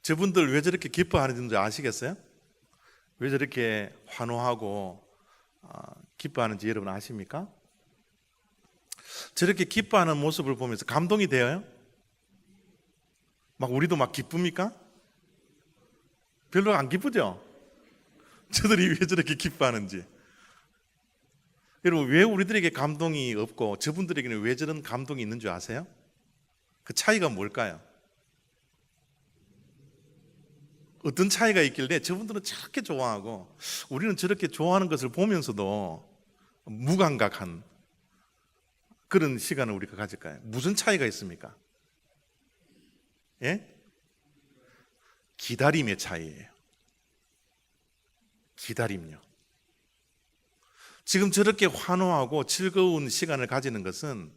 저분들 왜 저렇게 기뻐하는지 아시겠어요? 왜 저렇게 환호하고 기뻐하는지 여러분 아십니까? 저렇게 기뻐하는 모습을 보면서 감동이 되어요? 막 우리도 막 기쁩니까? 별로 안 기쁘죠? 저들이 왜 저렇게 기뻐하는지. 여러분, 왜 우리들에게 감동이 없고 저분들에게는 왜 저런 감동이 있는 줄 아세요? 그 차이가 뭘까요? 어떤 차이가 있길래 저분들은 저렇게 좋아하고 우리는 저렇게 좋아하는 것을 보면서도 무감각한 그런 시간을 우리가 가질까요? 무슨 차이가 있습니까? 예? 기다림의 차이예요. 기다림요. 지금 저렇게 환호하고 즐거운 시간을 가지는 것은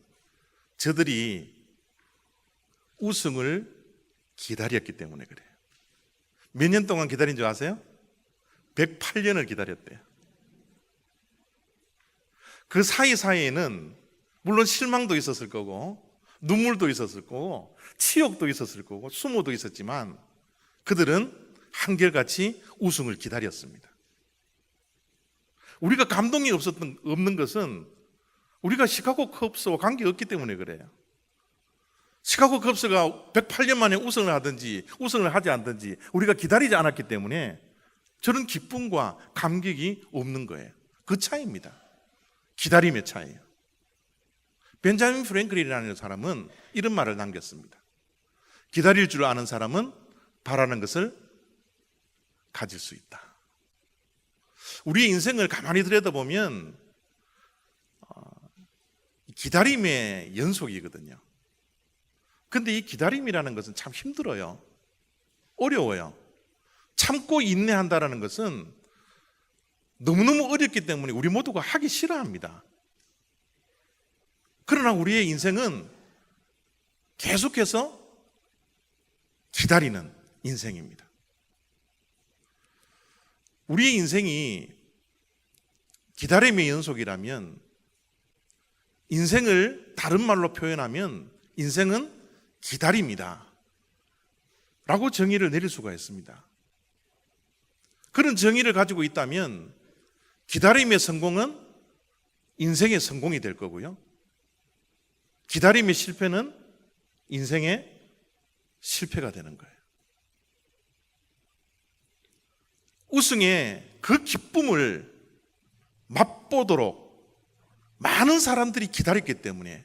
저들이 우승을 기다렸기 때문에 그래요. 몇 년 동안 기다린 줄 아세요? 108년을 기다렸대요. 그 사이사이에는 물론 실망도 있었을 거고 눈물도 있었을 거고 치욕도 있었을 거고 수모도 있었지만 그들은 한결같이 우승을 기다렸습니다. 우리가 감동이 없는 것은 우리가 시카고 컵스와 관계없기 때문에 그래요. 시카고 컵스가 108년 만에 우승을 하든지 우승을 하지 않든지 우리가 기다리지 않았기 때문에 저런 기쁨과 감격이 없는 거예요. 그 차이입니다. 기다림의 차이예요. 벤자민 프랭클린이라는 사람은 이런 말을 남겼습니다. 기다릴 줄 아는 사람은 바라는 것을 가질 수 있다. 우리의 인생을 가만히 들여다보면 기다림의 연속이거든요. 근데 이 기다림이라는 것은 참 힘들어요. 어려워요. 참고 인내한다는 것은 너무너무 어렵기 때문에 우리 모두가 하기 싫어합니다. 그러나 우리의 인생은 계속해서 기다리는 인생입니다. 우리의 인생이 기다림의 연속이라면 인생을 다른 말로 표현하면 인생은 기다림이다 라고 정의를 내릴 수가 있습니다. 그런 정의를 가지고 있다면 기다림의 성공은 인생의 성공이 될 거고요, 기다림의 실패는 인생의 실패가 되는 거예요. 우승의 그 기쁨을 맛보도록 많은 사람들이 기다렸기 때문에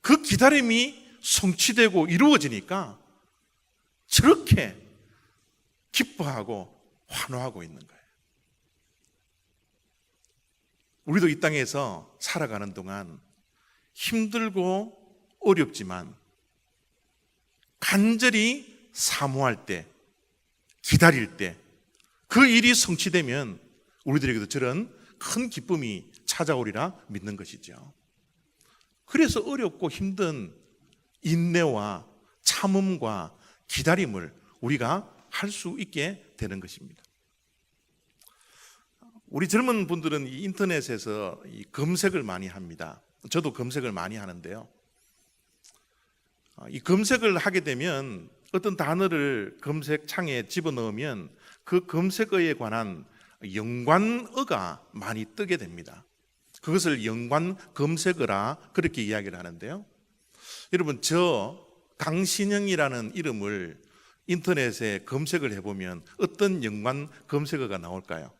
그 기다림이 성취되고 이루어지니까 저렇게 기뻐하고 환호하고 있는 거예요. 우리도 이 땅에서 살아가는 동안 힘들고 어렵지만 간절히 사모할 때, 기다릴 때 그 일이 성취되면 우리들에게도 저런 큰 기쁨이 찾아오리라 믿는 것이죠. 그래서 어렵고 힘든 인내와 참음과 기다림을 우리가 할 수 있게 되는 것입니다. 우리 젊은 분들은 이 인터넷에서 이 검색을 많이 합니다. 저도 검색을 많이 하는데요, 이 검색을 하게 되면 어떤 단어를 검색창에 집어넣으면 그 검색어에 관한 연관어가 많이 뜨게 됩니다. 그것을 연관 검색어라 그렇게 이야기를 하는데요, 여러분, 저 강신영이라는 이름을 인터넷에 검색을 해보면 어떤 연관 검색어가 나올까요?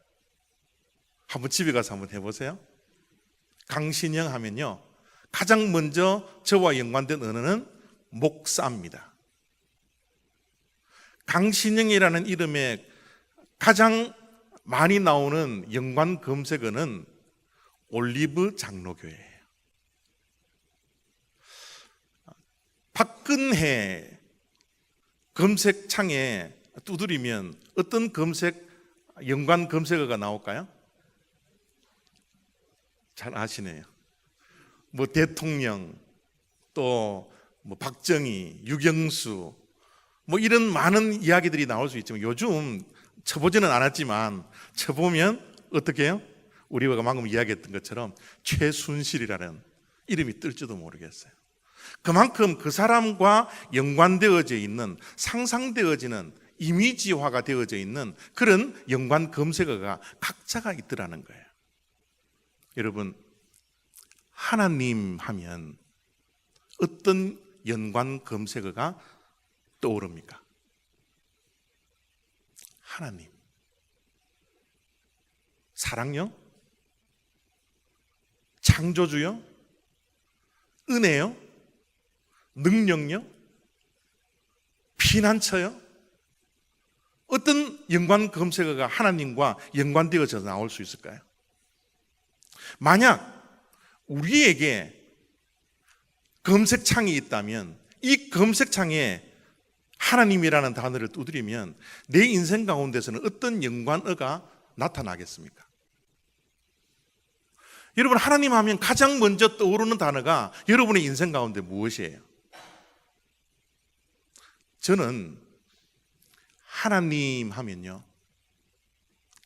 한번 집에 가서 한번 해보세요. 강신영 하면요, 가장 먼저 저와 연관된 언어는 목사입니다. 강신영이라는 이름에 가장 많이 나오는 연관 검색어는 올리브 장로교회예요. 박근혜 검색창에 두드리면 어떤 연관 검색어가 나올까요? 잘 아시네요. 뭐 대통령, 또 뭐 박정희, 유경수, 뭐 이런 많은 이야기들이 나올 수 있지만 요즘 쳐보지는 않았지만 쳐보면 어떻게 해요? 우리가 방금 이야기했던 것처럼 최순실이라는 이름이 뜰지도 모르겠어요. 그만큼 그 사람과 연관되어져 있는, 상상되어지는, 이미지화가 되어져 있는 그런 연관 검색어가 각자가 있더라는 거예요. 여러분, 하나님 하면 어떤 연관 검색어가 떠오릅니까? 하나님. 사랑요? 창조주요? 은혜요? 능력요? 피난처요? 어떤 연관 검색어가 하나님과 연관되어져 나올 수 있을까요? 만약 우리에게 검색창이 있다면 이 검색창에 하나님이라는 단어를 두드리면 내 인생 가운데서는 어떤 연관어가 나타나겠습니까? 여러분, 하나님 하면 가장 먼저 떠오르는 단어가 여러분의 인생 가운데 무엇이에요? 저는 하나님 하면요,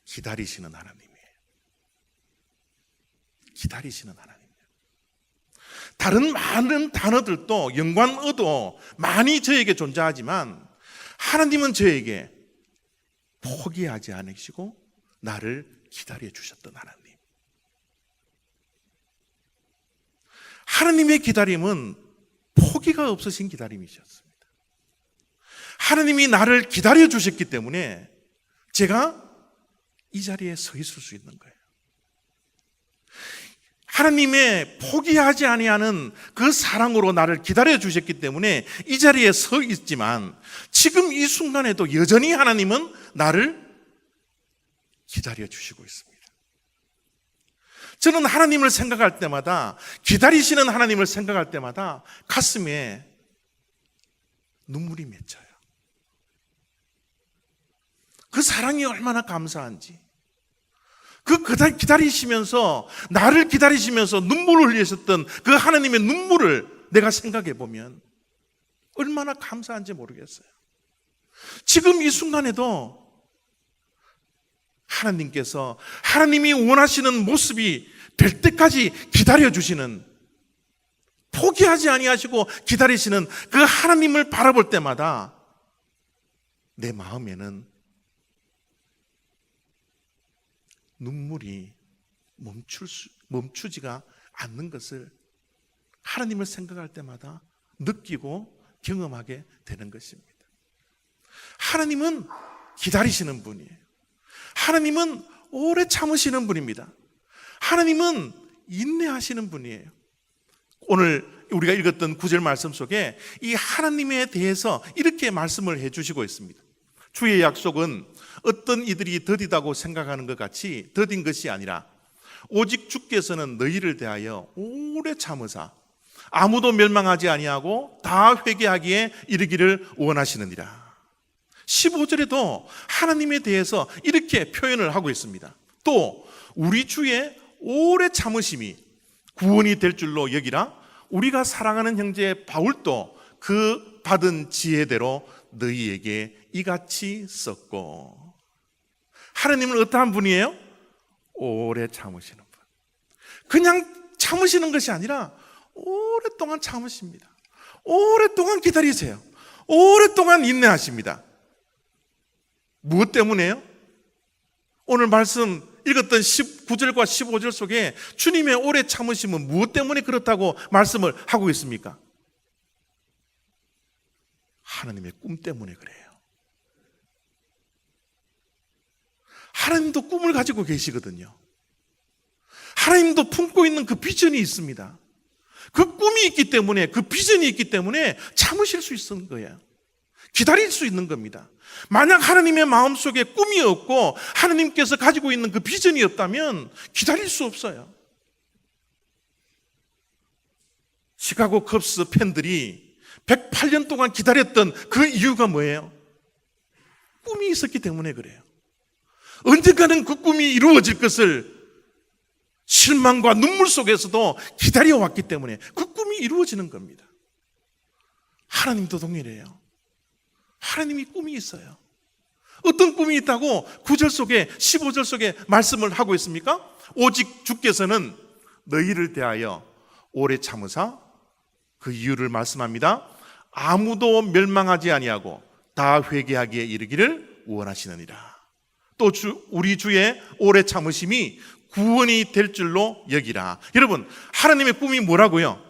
기다리시는 하나님이에요. 기다리시는 하나님. 다른 많은 단어들도, 연관어도 많이 저에게 존재하지만 하나님은 저에게 포기하지 않으시고 나를 기다려 주셨던 하나님. 하나님의 기다림은 포기가 없으신 기다림이셨습니다. 하나님이 나를 기다려 주셨기 때문에 제가 이 자리에 서 있을 수 있는 거예요. 하나님의 포기하지 아니하는 그 사랑으로 나를 기다려 주셨기 때문에 이 자리에 서 있지만 지금 이 순간에도 여전히 하나님은 나를 기다려 주시고 있습니다. 저는 하나님을 생각할 때마다, 기다리시는 하나님을 생각할 때마다 가슴에 눈물이 맺혀요. 그 사랑이 얼마나 감사한지, 기다리시면서, 나를 기다리시면서 눈물을 흘리셨던 그 하나님의 눈물을 내가 생각해 보면 얼마나 감사한지 모르겠어요. 지금 이 순간에도 하나님께서 하나님이 원하시는 모습이 될 때까지 기다려주시는, 포기하지 아니하시고 기다리시는 그 하나님을 바라볼 때마다 내 마음에는 눈물이 멈추지가 않는 것을 하나님을 생각할 때마다 느끼고 경험하게 되는 것입니다. 하나님은 기다리시는 분이에요. 하나님은 오래 참으시는 분입니다. 하나님은 인내하시는 분이에요. 오늘 우리가 읽었던 9절 말씀 속에 이 하나님에 대해서 이렇게 말씀을 해주시고 있습니다. 주의 약속은 어떤 이들이 더디다고 생각하는 것 같이 더딘 것이 아니라 오직 주께서는 너희를 대하여 오래 참으사 아무도 멸망하지 아니하고 다 회개하기에 이르기를 원하시느니라. 15절에도 하나님에 대해서 이렇게 표현을 하고 있습니다. 또 우리 주의 오래 참으심이 구원이 될 줄로 여기라. 우리가 사랑하는 형제 바울도 그 받은 지혜대로 너희에게 이같이 썼고. 하나님은 어떠한 분이에요? 오래 참으시는 분. 그냥 참으시는 것이 아니라 오랫동안 참으십니다. 오랫동안 기다리세요. 오랫동안 인내하십니다. 무엇 때문에요? 오늘 말씀 읽었던 19절과 15절 속에 주님의 오래 참으심은 무엇 때문에 그렇다고 말씀을 하고 있습니까? 하나님의 꿈 때문에 그래요. 하나님도 꿈을 가지고 계시거든요. 하나님도 품고 있는 그 비전이 있습니다. 그 꿈이 있기 때문에, 그 비전이 있기 때문에 참으실 수 있는 거예요. 기다릴 수 있는 겁니다. 만약 하나님의 마음속에 꿈이 없고 하나님께서 가지고 있는 그 비전이 없다면 기다릴 수 없어요. 시카고 컵스 팬들이 108년 동안 기다렸던 그 이유가 뭐예요? 꿈이 있었기 때문에 그래요. 언젠가는 그 꿈이 이루어질 것을 실망과 눈물 속에서도 기다려왔기 때문에 그 꿈이 이루어지는 겁니다. 하나님도 동일해요. 하나님이 꿈이 있어요. 어떤 꿈이 있다고 9절 속에 15절 속에 말씀을 하고 있습니까? 오직 주께서는 너희를 대하여 오래 참으사 그 이유를 말씀합니다. 아무도 멸망하지 아니하고 다 회개하기에 이르기를 원하시느니라. 또 우리 주의 오래 참으심이 구원이 될 줄로 여기라. 여러분, 하나님의 꿈이 뭐라고요?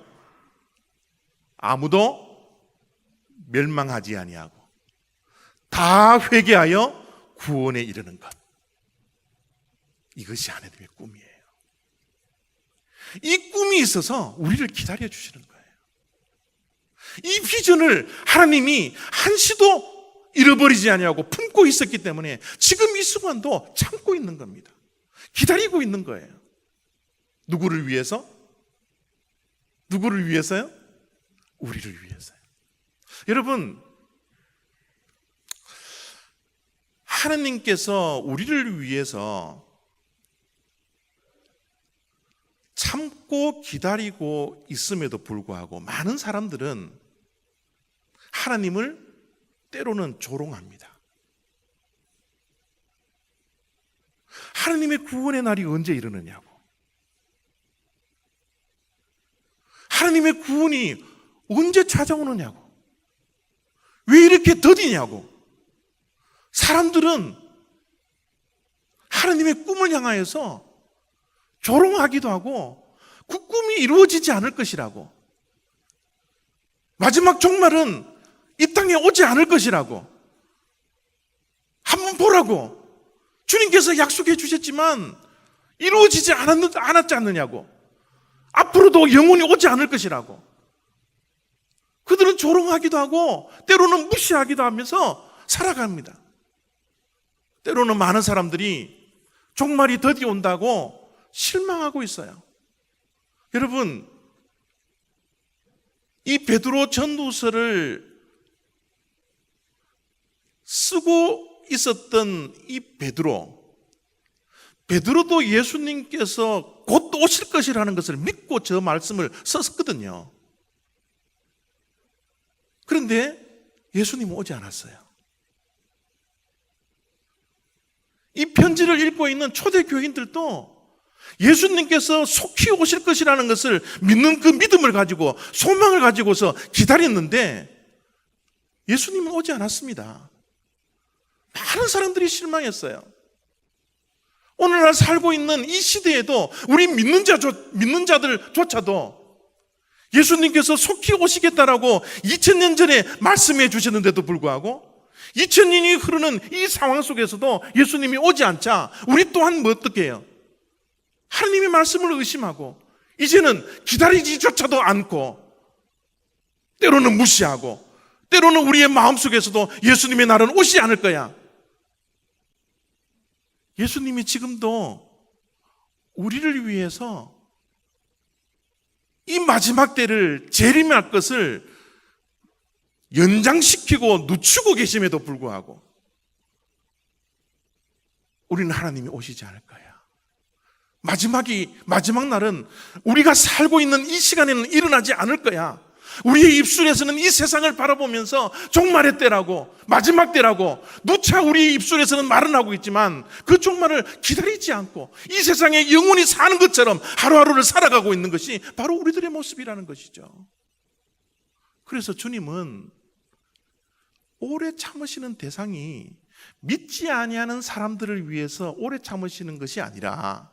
아무도 멸망하지 아니하고 다 회개하여 구원에 이르는 것. 이것이 하나님의 꿈이에요. 이 꿈이 있어서 우리를 기다려 주시는 거예요. 이 비전을 하나님이 한시도 잃어버리지 아니하고 품고 있었기 때문에 지금 이 순간도 참고 있는 겁니다. 기다리고 있는 거예요. 누구를 위해서? 누구를 위해서요? 우리를 위해서요. 여러분, 하나님께서 우리를 위해서 참고 기다리고 있음에도 불구하고 많은 사람들은 하나님을 때로는 조롱합니다. 하나님의 구원의 날이 언제 이르느냐고, 하나님의 구원이 언제 찾아오느냐고, 왜 이렇게 더디냐고. 사람들은 하나님의 꿈을 향하여서 조롱하기도 하고 그 꿈이 이루어지지 않을 것이라고, 마지막 종말은 이 땅에 오지 않을 것이라고, 한번 보라고 주님께서 약속해 주셨지만 이루어지지 않았지 않느냐고, 앞으로도 영원히 오지 않을 것이라고. 그들은 조롱하기도 하고 때로는 무시하기도 하면서 살아갑니다. 때로는 많은 사람들이 종말이 더디 온다고 실망하고 있어요. 여러분, 이 베드로 전후서를 쓰고 있었던 이 베드로도 예수님께서 곧 오실 것이라는 것을 믿고 저 말씀을 썼거든요. 그런데 예수님은 오지 않았어요. 이 편지를 읽고 있는 초대교인들도 예수님께서 속히 오실 것이라는 것을 믿는 그 믿음을 가지고 소망을 가지고서 기다렸는데 예수님은 오지 않았습니다. 많은 사람들이 실망했어요. 오늘날 살고 있는 이 시대에도 우리 믿는 자들조차도 예수님께서 속히 오시겠다라고 2000년 전에 말씀해 주셨는데도 불구하고 2000년이 흐르는 이 상황 속에서도 예수님이 오지 않자 우리 또한 뭐 어떻게 해요? 하나님의 말씀을 의심하고 이제는 기다리지조차도 않고 때로는 무시하고 때로는 우리의 마음속에서도 예수님의 날은 오지 않을 거야. 예수님이 지금도 우리를 위해서 이 마지막 때를 재림할 것을 연장시키고 늦추고 계심에도 불구하고 우리는 하나님이 오시지 않을 거야. 마지막 날은 우리가 살고 있는 이 시간에는 일어나지 않을 거야. 우리의 입술에서는 이 세상을 바라보면서 종말의 때라고, 마지막 때라고 누차 우리의 입술에서는 말은 하고 있지만 그 종말을 기다리지 않고 이 세상에 영원히 사는 것처럼 하루하루를 살아가고 있는 것이 바로 우리들의 모습이라는 것이죠. 그래서 주님은 오래 참으시는 대상이 믿지 아니하는 사람들을 위해서 오래 참으시는 것이 아니라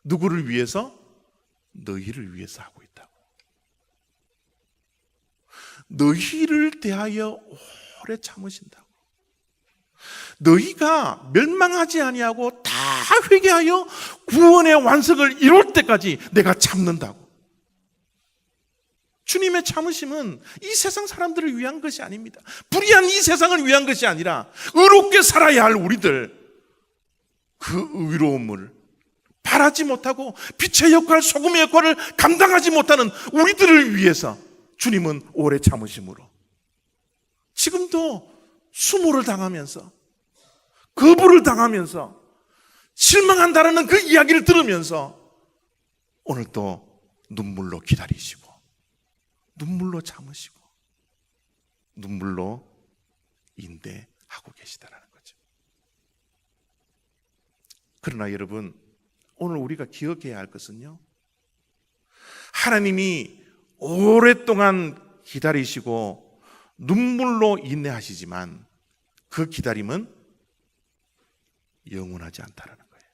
누구를 위해서? 너희를 위해서 하고 있다고. 너희를 대하여 오래 참으신다고. 너희가 멸망하지 아니하고 다 회개하여 구원의 완성을 이룰 때까지 내가 참는다고. 주님의 참으심은 이 세상 사람들을 위한 것이 아닙니다. 불의한 이 세상을 위한 것이 아니라 의롭게 살아야 할 우리들, 그 의로움을 바라지 못하고 빛의 역할, 소금의 역할을 감당하지 못하는 우리들을 위해서 주님은 오래 참으심으로 지금도 수모를 당하면서 거부를 당하면서 실망한다는 그 이야기를 들으면서 오늘 또 눈물로 기다리시고 눈물로 참으시고 눈물로 인내하고 계시다라는 거죠. 그러나 여러분, 오늘 우리가 기억해야 할 것은요, 하나님이 오랫동안 기다리시고 눈물로 인내하시지만 그 기다림은 영원하지 않다라는 거예요.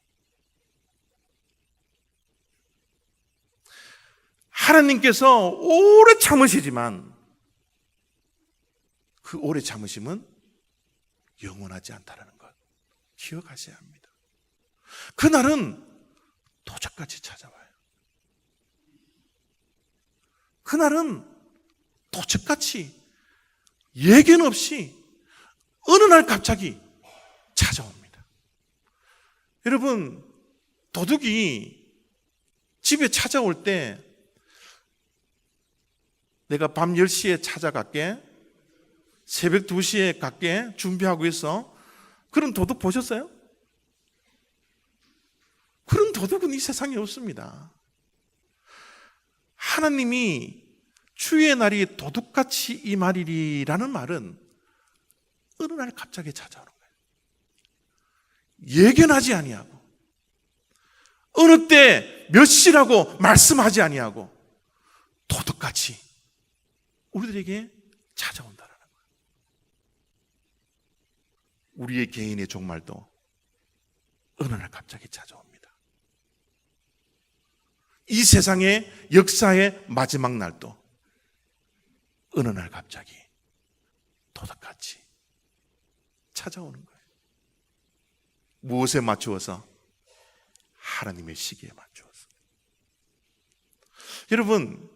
하나님께서 오래 참으시지만 그 오래 참으심은 영원하지 않다라는 것 기억하셔야 합니다. 그날은 도적같이 찾아와요. 그날은 도적같이 예견 없이 어느 날 갑자기 찾아옵니다. 여러분, 도둑이 집에 찾아올 때 내가 밤 10시에 찾아갈게, 새벽 2시에 갈게 준비하고 있어. 그런 도둑 보셨어요? 그런 도둑은 이 세상에 없습니다. 하나님이 주의 날이 도둑같이 임하리라는 말은 어느 날 갑자기 찾아오는 거예요. 예견하지 아니하고 어느 때 몇 시라고 말씀하지 아니하고 도둑같이 우리들에게 찾아온다는 거예요. 우리의 개인의 종말도 어느 날 갑자기 찾아옵니다. 이 세상의 역사의 마지막 날도 어느 날 갑자기 도둑같이 찾아오는 거예요. 무엇에 맞추어서? 하나님의 시기에 맞추어서. 여러분,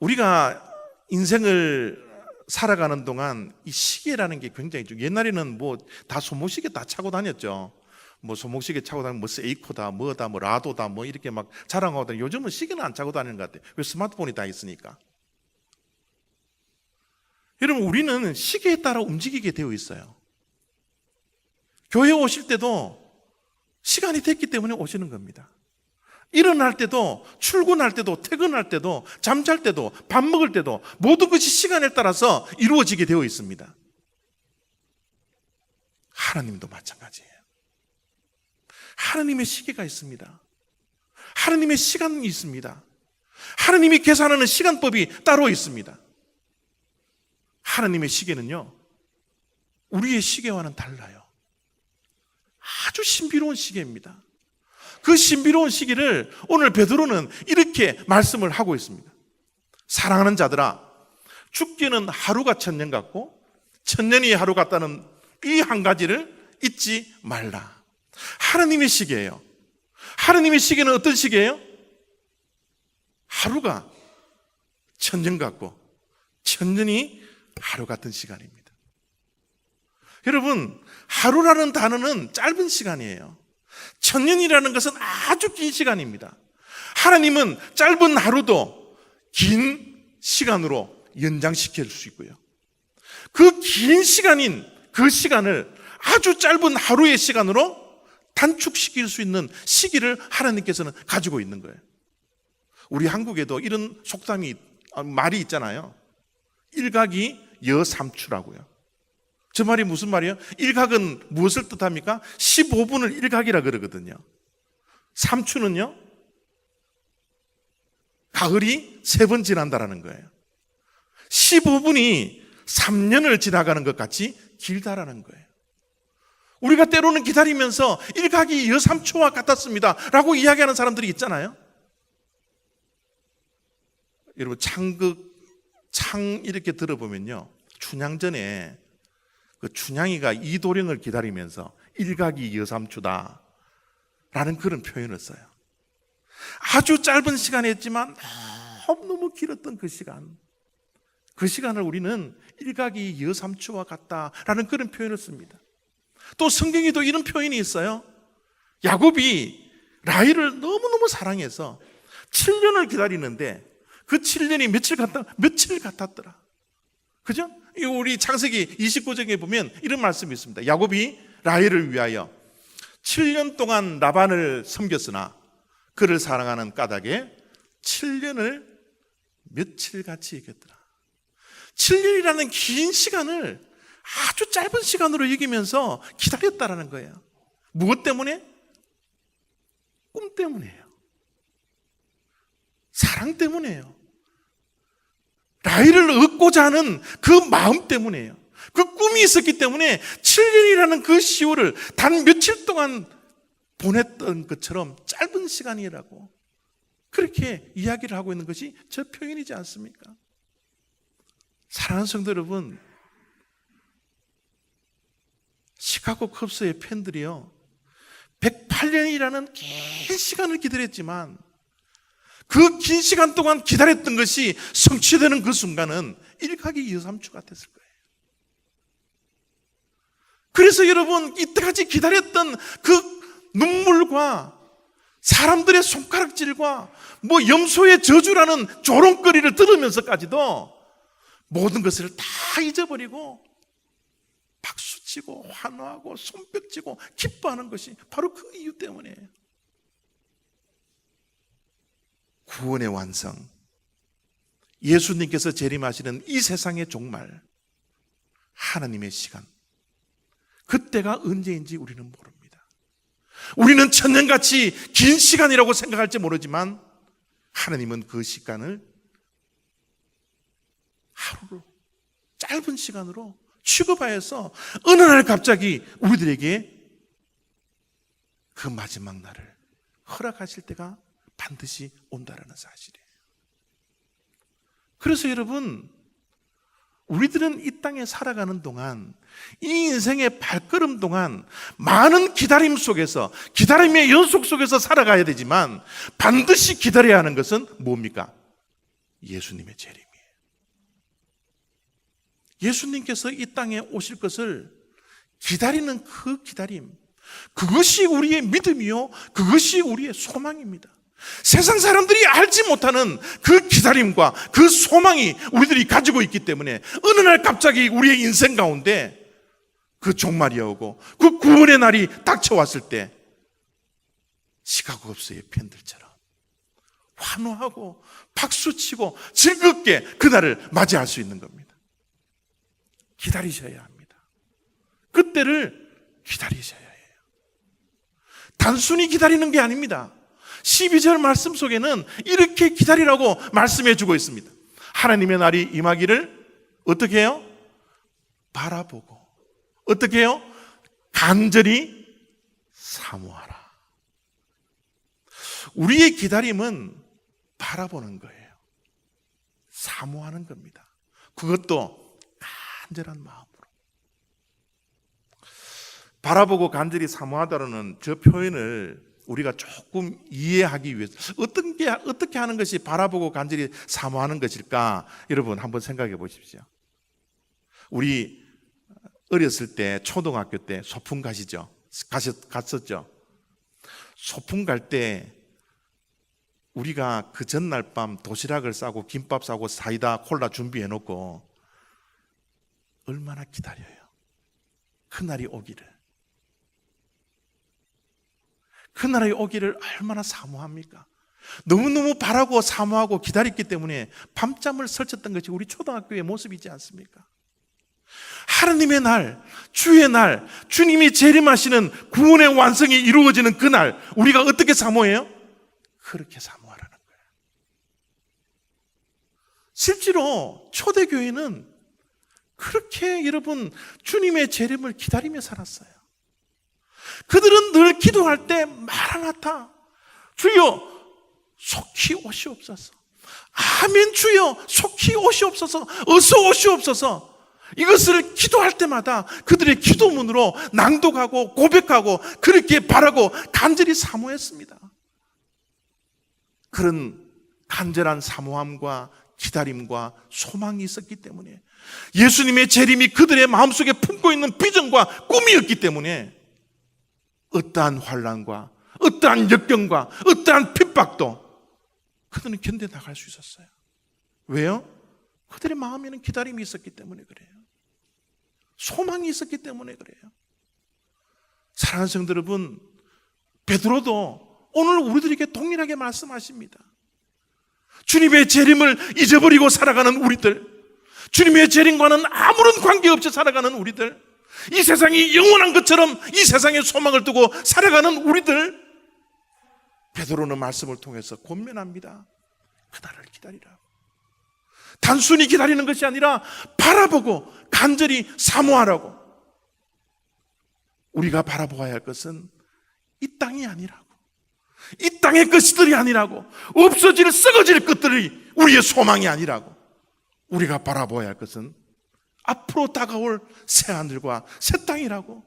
우리가 인생을 살아가는 동안 이 시계라는 게 굉장히 중요해요. 옛날에는 뭐 다 손목시계 다 차고 다녔죠. 뭐 손목시계 차고 다니면 뭐 세이코다, 뭐다, 뭐 라도다, 뭐 이렇게 막 자랑하고 다니고, 요즘은 시계는 안 차고 다니는 것 같아요. 왜? 스마트폰이 다 있으니까. 여러분, 우리는 시계에 따라 움직이게 되어 있어요. 교회 오실 때도 시간이 됐기 때문에 오시는 겁니다. 일어날 때도, 출근할 때도, 퇴근할 때도, 잠잘 때도, 밥 먹을 때도 모든 것이 시간에 따라서 이루어지게 되어 있습니다. 하나님도 마찬가지예요. 하나님의 시계가 있습니다. 하나님의 시간이 있습니다. 하나님이 계산하는 시간법이 따로 있습니다. 하나님의 시계는요, 우리의 시계와는 달라요. 아주 신비로운 시계입니다. 그 신비로운 시기를 오늘 베드로는 이렇게 말씀을 하고 있습니다. 사랑하는 자들아, 죽기는 하루가 천년 같고 천년이 하루 같다는 이 한 가지를 잊지 말라. 하나님의 시계예요. 하나님의 시계는 어떤 시계예요? 하루가 천년 같고 천년이 하루 같은 시간입니다. 여러분, 하루라는 단어는 짧은 시간이에요. 천년이라는 것은 아주 긴 시간입니다. 하나님은 짧은 하루도 긴 시간으로 연장시킬 수 있고요. 그 긴 시간인 그 시간을 아주 짧은 하루의 시간으로 단축시킬 수 있는 시기를 하나님께서는 가지고 있는 거예요. 우리 한국에도 이런 속담이, 말이 있잖아요. 일각이 여삼추라고요. 저 말이 무슨 말이에요? 일각은 무엇을 뜻합니까? 15분을 일각이라 그러거든요. 삼추는요, 가을이 3번 지난다라는 거예요. 15분이 3년을 지나가는 것 같이 길다라는 거예요. 우리가 때로는 기다리면서 일각이 여삼초와 같았습니다 라고 이야기하는 사람들이 있잖아요. 여러분, 창 이렇게 들어보면요, 춘향전에 그 춘향이가 이도령을 기다리면서 일각이 여삼추다 라는 그런 표현을 써요. 아주 짧은 시간에 했지만 너무 길었던 그 시간을 우리는 일각이 여삼추와 같다라는 그런 표현을 씁니다. 또 성경에도 이런 표현이 있어요. 야곱이 라헬을 너무너무 사랑해서 7년을 기다리는데 그 7년이 며칠 같았더라. 그죠? 우리 창세기 29장에 보면 이런 말씀이 있습니다. 야곱이 라헬을 위하여 7년 동안 라반을 섬겼으나 그를 사랑하는 까닭에 7년을 며칠같이 이겼더라. 7년이라는 긴 시간을 아주 짧은 시간으로 이기면서 기다렸다라는 거예요. 무엇 때문에? 꿈 때문이에요. 사랑 때문이에요. 아이를 얻고자 하는 그 마음 때문에요. 그 꿈이 있었기 때문에 7년이라는 그 시호를 단 며칠 동안 보냈던 것처럼 짧은 시간이라고 그렇게 이야기를 하고 있는 것이 저 표현이지 않습니까? 사랑하는 성도 여러분, 시카고 컵스의 팬들이요 108년이라는 긴 시간을 기다렸지만 그 긴 시간 동안 기다렸던 것이 성취되는 그 순간은 일각이 여삼추 같았을 거예요. 그래서 여러분, 이때까지 기다렸던 그 눈물과 사람들의 손가락질과 뭐 염소의 저주라는 조롱거리를 들으면서까지도 모든 것을 다 잊어버리고 박수치고 환호하고 손뼉치고 기뻐하는 것이 바로 그 이유 때문이에요. 구원의 완성, 예수님께서 재림하시는 이 세상의 종말, 하나님의 시간, 그때가 언제인지 우리는 모릅니다. 우리는 천년같이 긴 시간이라고 생각할지 모르지만 하나님은 그 시간을 하루로, 짧은 시간으로 취급하여서 어느 날 갑자기 우리들에게 그 마지막 날을 허락하실 때가 반드시 온다라는 사실이에요. 그래서 여러분, 우리들은 이 땅에 살아가는 동안, 이 인생의 발걸음 동안 많은 기다림 속에서, 기다림의 연속 속에서 살아가야 되지만 반드시 기다려야 하는 것은 뭡니까? 예수님의 재림이에요. 예수님께서 이 땅에 오실 것을 기다리는 그 기다림, 그것이 우리의 믿음이요, 그것이 우리의 소망입니다. 세상 사람들이 알지 못하는 그 기다림과 그 소망이 우리들이 가지고 있기 때문에 어느 날 갑자기 우리의 인생 가운데 그 종말이 오고 그 구원의 날이 닥쳐왔을 때 시카고 컵스의 팬들처럼 환호하고 박수치고 즐겁게 그날을 맞이할 수 있는 겁니다. 기다리셔야 합니다. 그때를 기다리셔야 해요. 단순히 기다리는 게 아닙니다. 12절 말씀 속에는 이렇게 기다리라고 말씀해 주고 있습니다. 하나님의 날이 임하기를 어떻게 해요? 바라보고 어떻게 해요? 간절히 사모하라. 우리의 기다림은 바라보는 거예요. 사모하는 겁니다. 그것도 간절한 마음으로. 바라보고 간절히 사모하다라는 저 표현을 우리가 조금 이해하기 위해서 어떻게 하는 것이 바라보고 간절히 사모하는 것일까? 여러분 한번 생각해 보십시오. 우리 어렸을 때 초등학교 때 소풍 갔었죠? 소풍 갈 때 우리가 그 전날 밤 도시락을 싸고 김밥 싸고 사이다 콜라 준비해 놓고 얼마나 기다려요. 그날이 오기를. 그날이 오기를 얼마나 사모합니까? 너무너무 바라고 사모하고 기다렸기 때문에 밤잠을 설쳤던 것이 우리 초등학교의 모습이지 않습니까? 하나님의 날, 주의 날, 주님이 재림하시는 구원의 완성이 이루어지는 그날 우리가 어떻게 사모해요? 그렇게 사모하라는 거예요. 실제로 초대교회는 그렇게 여러분 주님의 재림을 기다리며 살았어요. 그들은 늘 기도할 때 마라나타, 주여 속히 오시옵소서, 아멘 주여 속히 오시옵소서, 어서 오시옵소서, 이것을 기도할 때마다 그들의 기도문으로 낭독하고 고백하고 그렇게 바라고 간절히 사모했습니다. 그런 간절한 사모함과 기다림과 소망이 있었기 때문에 예수님의 재림이 그들의 마음속에 품고 있는 비전과 꿈이었기 때문에 어떠한 환난과 어떠한 역경과 어떠한 핍박도 그들은 견뎌나갈 수 있었어요. 왜요? 그들의 마음에는 기다림이 있었기 때문에 그래요. 소망이 있었기 때문에 그래요. 사랑하는 성도 여러분, 베드로도 오늘 우리들에게 동일하게 말씀하십니다. 주님의 재림을 잊어버리고 살아가는 우리들, 주님의 재림과는 아무런 관계없이 살아가는 우리들, 이 세상이 영원한 것처럼 이 세상에 소망을 두고 살아가는 우리들, 베드로는 말씀을 통해서 권면합니다. 그날을 기다리라. 단순히 기다리는 것이 아니라 바라보고 간절히 사모하라고. 우리가 바라보아야 할 것은 이 땅이 아니라고, 이 땅의 것들이 아니라고, 없어질 썩어질 것들이 우리의 소망이 아니라고. 우리가 바라보아야 할 것은 앞으로 다가올 새하늘과 새 땅이라고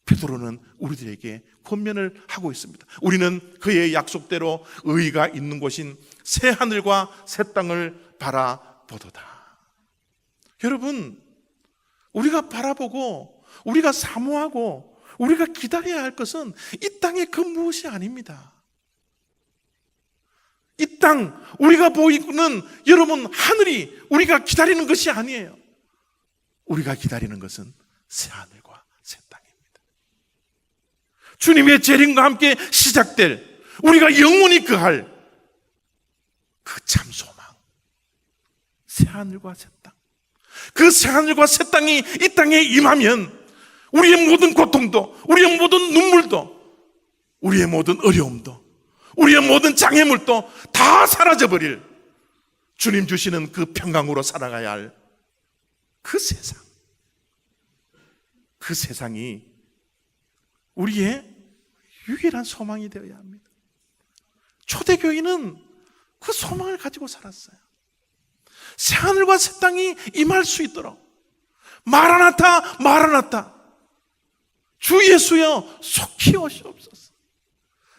베드로는 우리들에게 권면을 하고 있습니다. 우리는 그의 약속대로 의가 있는 곳인 새하늘과 새 땅을 바라보도다. 여러분, 우리가 바라보고 우리가 사모하고 우리가 기다려야 할 것은 이 땅의 그 무엇이 아닙니다. 이 땅, 우리가 보이는 여러분 하늘이 우리가 기다리는 것이 아니에요. 우리가 기다리는 것은 새하늘과 새 땅입니다. 주님의 재림과 함께 시작될, 우리가 영원히 거할 그 참 소망, 새하늘과 새 땅. 그 새하늘과 새 땅이 이 땅에 임하면 우리의 모든 고통도, 우리의 모든 눈물도, 우리의 모든 어려움도, 우리의 모든 장애물도 다 사라져버릴 주님 주시는 그 평강으로 살아가야 할 그 세상, 그 세상이 우리의 유일한 소망이 되어야 합니다. 초대교회는 그 소망을 가지고 살았어요. 새하늘과 새 땅이 임할 수 있도록 마라나타 마라나타, 주 예수여 속히 오시옵소서.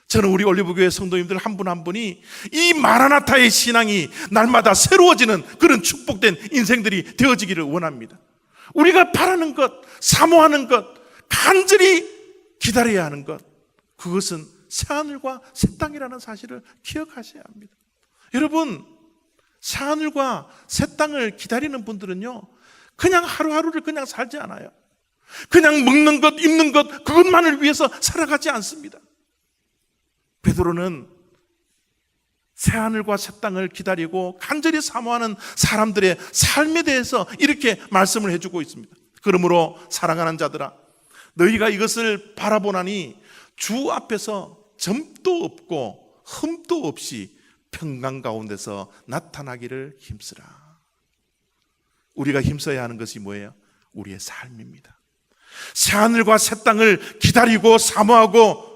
저는 우리 올리브교회 성도님들 한 분 한 분이 이 마라나타의 신앙이 날마다 새로워지는 그런 축복된 인생들이 되어지기를 원합니다. 우리가 바라는 것, 사모하는 것, 간절히 기다려야 하는 것, 그것은 새하늘과 새 땅이라는 사실을 기억하셔야 합니다. 여러분, 새하늘과 새 땅을 기다리는 분들은요, 그냥 하루하루를 그냥 살지 않아요. 그냥 먹는 것, 입는 것, 그것만을 위해서 살아가지 않습니다. 베드로는 새하늘과 새 땅을 기다리고 간절히 사모하는 사람들의 삶에 대해서 이렇게 말씀을 해주고 있습니다. 그러므로 사랑하는 자들아, 너희가 이것을 바라보나니 주 앞에서 점도 없고 흠도 없이 평강 가운데서 나타나기를 힘쓰라. 우리가 힘써야 하는 것이 뭐예요? 우리의 삶입니다. 새하늘과 새 땅을 기다리고 사모하고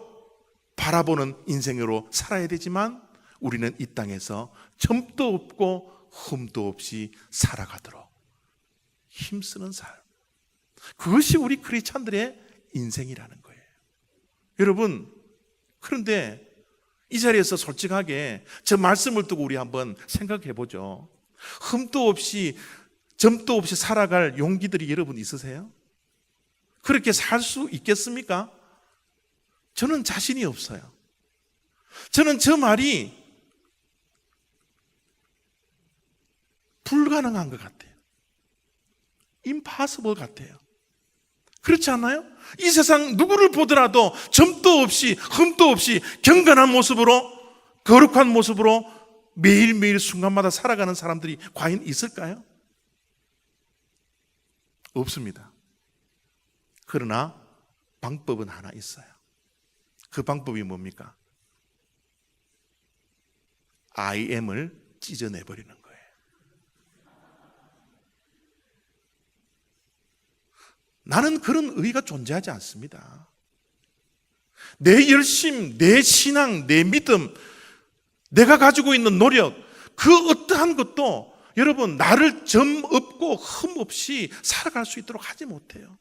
바라보는 인생으로 살아야 되지만 우리는 이 땅에서 점도 없고 흠도 없이 살아가도록 힘쓰는 삶, 그것이 우리 크리스찬들의 인생이라는 거예요. 여러분, 그런데 이 자리에서 솔직하게 저 말씀을 두고 우리 한번 생각해 보죠. 흠도 없이 점도 없이 살아갈 용기들이 여러분 있으세요? 그렇게 살 수 있겠습니까? 저는 자신이 없어요. 저는 저 말이 불가능한 것 같아요. impossible 같아요. 그렇지 않나요? 이 세상 누구를 보더라도 점도 없이 흠도 없이 경건한 모습으로, 거룩한 모습으로 매일매일 순간마다 살아가는 사람들이 과연 있을까요? 없습니다. 그러나 방법은 하나 있어요. 그 방법이 뭡니까? I am을 찢어내버리는 거예요. 나는 그런 의의가 존재하지 않습니다. 내 열심, 내 신앙, 내 믿음, 내가 가지고 있는 노력, 그 어떠한 것도 여러분 나를 점 없고 흠 없이 살아갈 수 있도록 하지 못해요.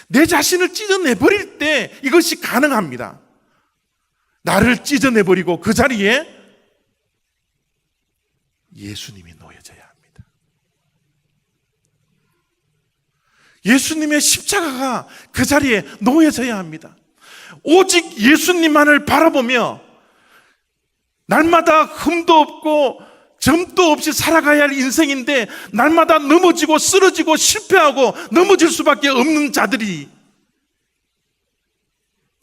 내 자신을 찢어내버릴 때 이것이 가능합니다. 나를 찢어내버리고 그 자리에 예수님이 놓여져야 합니다. 예수님의 십자가가 그 자리에 놓여져야 합니다. 오직 예수님만을 바라보며 날마다 흠도 없고 점도 없이 살아가야 할 인생인데 날마다 넘어지고 쓰러지고 실패하고 넘어질 수밖에 없는 자들이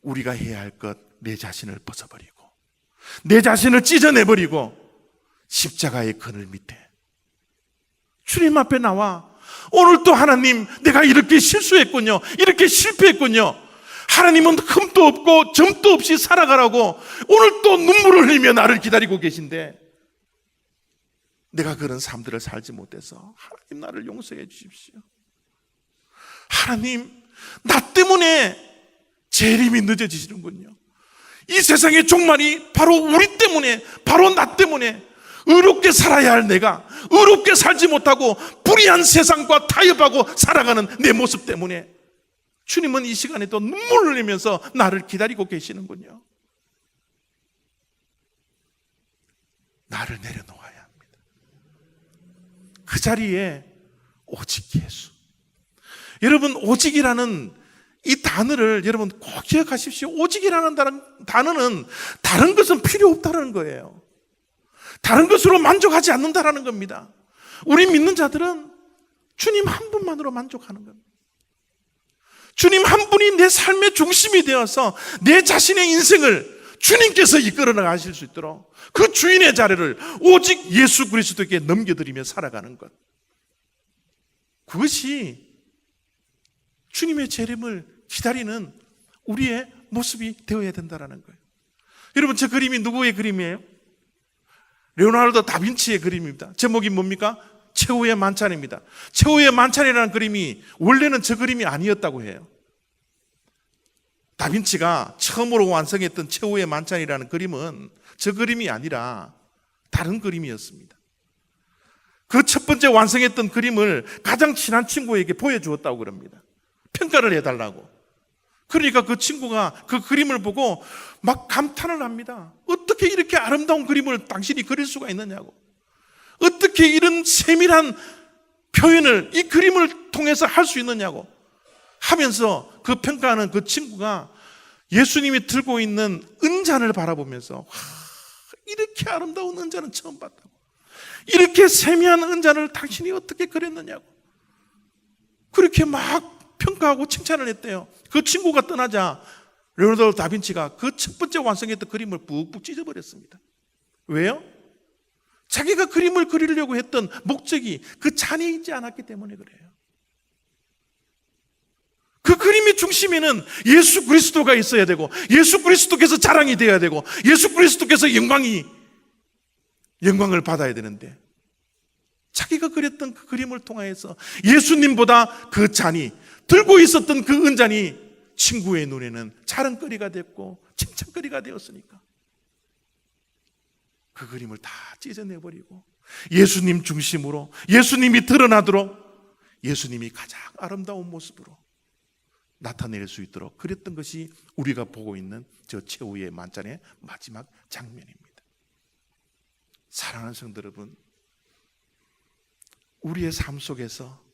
우리가 해야 할 것, 내 자신을 벗어버리고 내 자신을 찢어내버리고 십자가의 그늘 밑에 주님 앞에 나와 오늘 또 하나님, 내가 이렇게 실수했군요, 이렇게 실패했군요, 하나님은 흠도 없고 점도 없이 살아가라고 오늘 또 눈물을 흘리며 나를 기다리고 계신데 내가 그런 삶들을 살지 못해서 하나님 나를 용서해 주십시오. 하나님, 나 때문에 재림이 늦어지시는군요. 이 세상의 종말이 바로 우리 때문에, 바로 나 때문에, 의롭게 살아야 할 내가 의롭게 살지 못하고 불의한 세상과 타협하고 살아가는 내 모습 때문에 주님은 이 시간에도 눈물을 흘리면서 나를 기다리고 계시는군요. 나를 내려놓아야 합니다. 그 자리에 오직 예수. 여러분, 오직이라는 이 단어를 여러분 꼭 기억하십시오. 오직이라는 단어는 다른 것은 필요 없다는 거예요. 다른 것으로 만족하지 않는다라는 겁니다. 우리 믿는 자들은 주님 한 분만으로 만족하는 겁니다. 주님 한 분이 내 삶의 중심이 되어서 내 자신의 인생을 주님께서 이끌어 나가실 수 있도록 그 주인의 자리를 오직 예수 그리스도에게 넘겨드리며 살아가는 것, 그것이 주님의 재림을 기다리는 우리의 모습이 되어야 된다는 거예요. 여러분, 저 그림이 누구의 그림이에요? 레오나르도 다빈치의 그림입니다. 제목이 뭡니까? 최후의 만찬입니다. 최후의 만찬이라는 그림이 원래는 저 그림이 아니었다고 해요. 다빈치가 처음으로 완성했던 최후의 만찬이라는 그림은 저 그림이 아니라 다른 그림이었습니다. 그 첫 번째 완성했던 그림을 가장 친한 친구에게 보여주었다고 그럽니다. 평가를 해달라고. 그러니까 그 친구가 그 그림을 보고 막 감탄을 합니다. 어떻게 이렇게 아름다운 그림을 당신이 그릴 수가 있느냐고. 어떻게 이런 세밀한 표현을 이 그림을 통해서 할 수 있느냐고 하면서 그 평가하는 그 친구가 예수님이 들고 있는 은잔을 바라보면서 이렇게 아름다운 은잔은 처음 봤다고. 이렇게 세미한 은잔을 당신이 어떻게 그렸느냐고. 그렇게 막 평가하고 칭찬을 했대요. 그 친구가 떠나자 레오나르도 다빈치가 그 첫 번째 완성했던 그림을 푹푹 찢어버렸습니다. 왜요? 자기가 그림을 그리려고 했던 목적이 그 잔이 있지 않았기 때문에 그래요. 그 그림의 중심에는 예수 그리스도가 있어야 되고, 예수 그리스도께서 자랑이 되어야 되고, 예수 그리스도께서 영광을 받아야 되는데, 자기가 그렸던 그 그림을 통하여서 예수님보다 그 잔이, 들고 있었던 그 은잔이 친구의 눈에는 자랑거리가 됐고 칭찬거리가 되었으니까 그 그림을 다 찢어내버리고 예수님 중심으로, 예수님이 드러나도록, 예수님이 가장 아름다운 모습으로 나타낼 수 있도록 그랬던 것이 우리가 보고 있는 저 최후의 만찬의 마지막 장면입니다. 사랑하는 성도 여러분, 우리의 삶 속에서,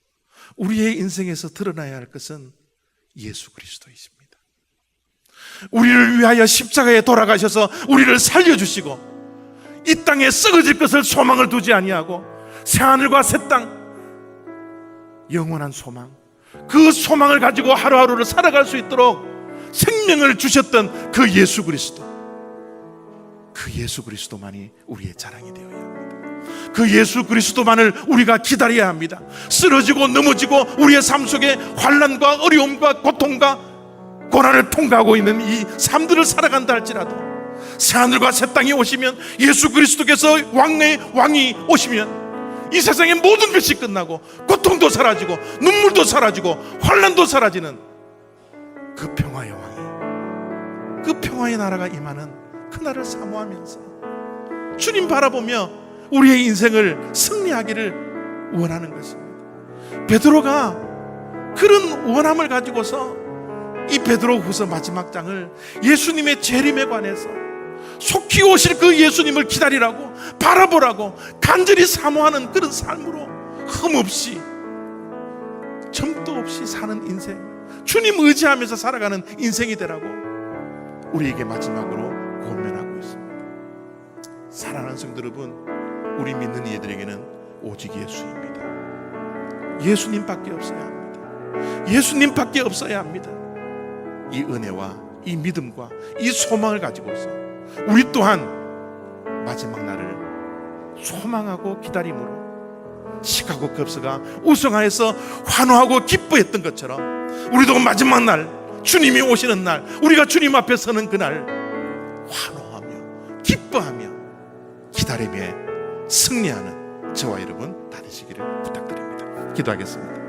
우리의 인생에서 드러나야 할 것은 예수 그리스도이십니다. 우리를 위하여 십자가에 돌아가셔서 우리를 살려주시고 이 땅에 썩어질 것을 소망을 두지 아니하고 새하늘과 새 땅, 영원한 소망, 그 소망을 가지고 하루하루를 살아갈 수 있도록 생명을 주셨던 그 예수 그리스도, 그 예수 그리스도만이 우리의 자랑이 되어야 합니다. 그 예수 그리스도만을 우리가 기다려야 합니다. 쓰러지고 넘어지고 우리의 삶 속에 환난과 어려움과 고통과 고난을 통과하고 있는 이 삶들을 살아간다 할지라도 새하늘과 새 땅이 오시면, 예수 그리스도께서 왕의 왕이 오시면 이 세상의 모든 것이 끝나고 고통도 사라지고 눈물도 사라지고 환난도 사라지는 그 평화의 왕이, 그 평화의 나라가 임하는 그날을 사모하면서 주님 바라보며 우리의 인생을 승리하기를 원하는 것입니다. 베드로가 그런 원함을 가지고서 이 베드로후서 마지막 장을 예수님의 재림에 관해서 속히 오실 그 예수님을 기다리라고, 바라보라고 간절히 사모하는 그런 삶으로 흠없이 점도 없이 사는 인생, 주님 의지하면서 살아가는 인생이 되라고 우리에게 마지막으로 권면하고 있습니다. 사랑하는 성도 여러분, 우리 믿는 이들에게는 오직 예수입니다. 예수님밖에 없어야 합니다. 예수님밖에 없어야 합니다. 이 은혜와 이 믿음과 이 소망을 가지고서 우리 또한 마지막 날을 소망하고 기다림으로 시카고 급스가 우승하여서 환호하고 기뻐했던 것처럼 우리도 마지막 날, 주님이 오시는 날, 우리가 주님 앞에 서는 그날 환호하며 기뻐하며 기다림에 승리하는 저와 여러분 다 되시기를 부탁드립니다. 기도하겠습니다.